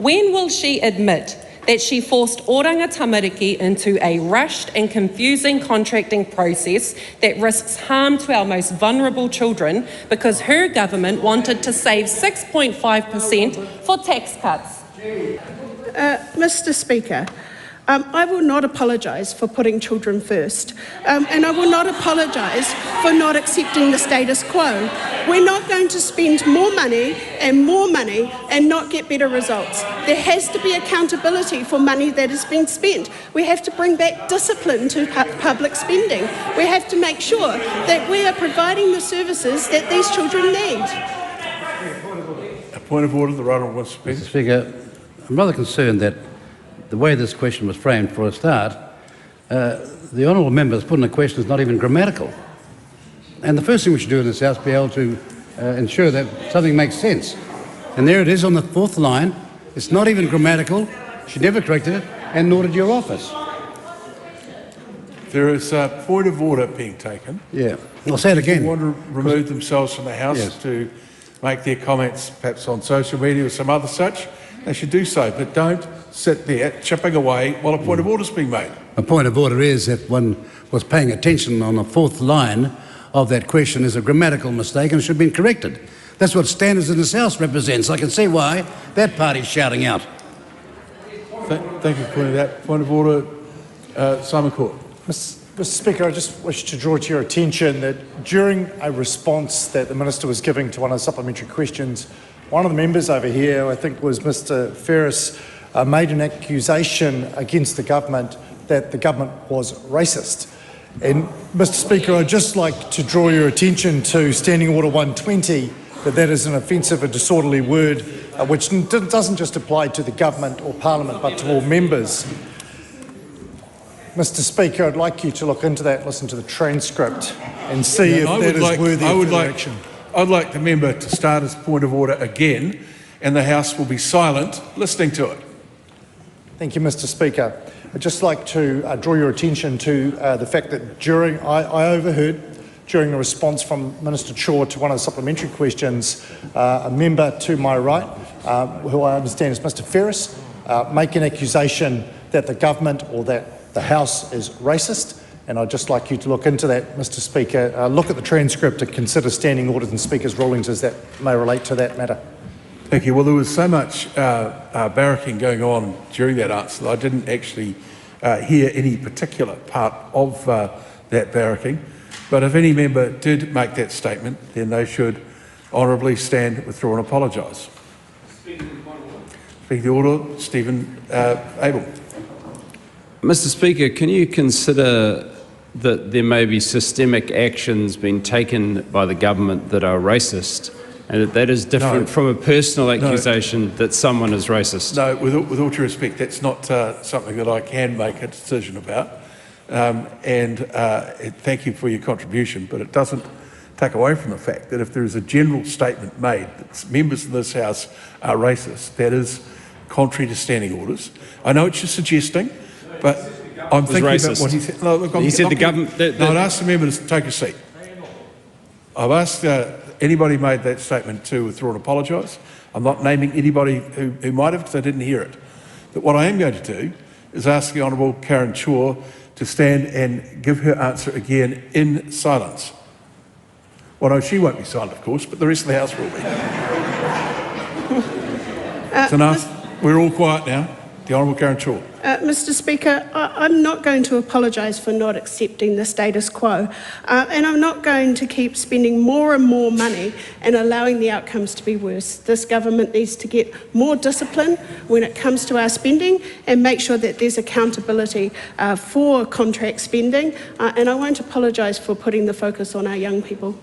When will she admit that she forced Oranga Tamariki into a rushed and confusing contracting process that risks harm to our most vulnerable children because her government wanted to save 6.5% for tax cuts? Mr. Speaker, I will not apologise for putting children first, and I will not apologise for not accepting the status quo. We're not going to spend more money and not get better results. There has to be accountability for money that has been spent. We have to bring back discipline to public spending. We have to make sure that we are providing the services that these children need. A point of order, the right honourable Mr. Speaker, I'm rather concerned that the way this question was framed for a start, the honourable member's putting a question that's not even grammatical. And the first thing we should do in this House is be able to ensure that something makes sense. And there it is on the fourth line. It's not even grammatical. She never corrected it, and nor did your office. There is a point of order being taken. Yeah, I'll say it again. If they want to remove themselves from the House to make their comments perhaps on social media or some other such, they should do so, but don't sit there chipping away while a point of order is being made. A point of order is that one was paying attention on the fourth line of that question is a grammatical mistake and should have been corrected. That's what standards in this House represents. I can see why that party's shouting out. Thank you for pointing that. Point of order, Simon Chhour. Mr. Speaker, I just wish to draw to your attention that during a response that the Minister was giving to one of the supplementary questions, one of the members over here, I think was Mr. Ferris, made an accusation against the government that the government was racist. And Mr. Speaker, I'd just like to draw your attention to Standing Order 120, that is an offensive and disorderly word which doesn't just apply to the government or Parliament but to all members. Mr. Speaker, I'd like you to look into that, listen to the transcript and see if that is worthy of action. I'd like the member to start his point of order again, and the House will be silent listening to it. Thank you, Mr. Speaker. I'd just like to draw your attention to the fact that I overheard during a response from Minister Chhour to one of the supplementary questions, a member to my right, who I understand is Mr. Ferris, make an accusation that the government or that the House is racist. And I'd just like you to look into that, Mr. Speaker. Look at the transcript and consider standing orders and Speaker's rulings as that may relate to that matter. Thank you. Well, there was so much barracking going on during that answer that I didn't actually hear any particular part of that barracking. But if any member did make that statement, then they should honourably stand, withdraw and apologise. Speaking of the order, Stephen Abel. Mr. Speaker, can you consider that there may be systemic actions being taken by the government that are racist, and that is different from a personal accusation that someone is racist? No, with all due respect, that's not something that I can make a decision about. Thank you for your contribution, but it doesn't take away from the fact that if there is a general statement made that members of this House are racist, that is contrary to standing orders. I know what you're suggesting, but I'm thinking about what he said. No, look, he said the government... I'd ask the member to take a seat. I've asked anybody who made that statement to withdraw and apologise. I'm not naming anybody who might have because I didn't hear it. But what I am going to do is ask the Honourable Karen Chhour to stand and give her answer again in silence. Well, no, she won't be silent, of course, but the rest of the House will be. It's enough. We're all quiet now. The Honourable Karen Chhour. Mr. Speaker, I'm not going to apologise for not accepting the status quo, and I'm not going to keep spending more and more money and allowing the outcomes to be worse. This government needs to get more discipline when it comes to our spending and make sure that there's accountability for contract spending, and I won't apologise for putting the focus on our young people.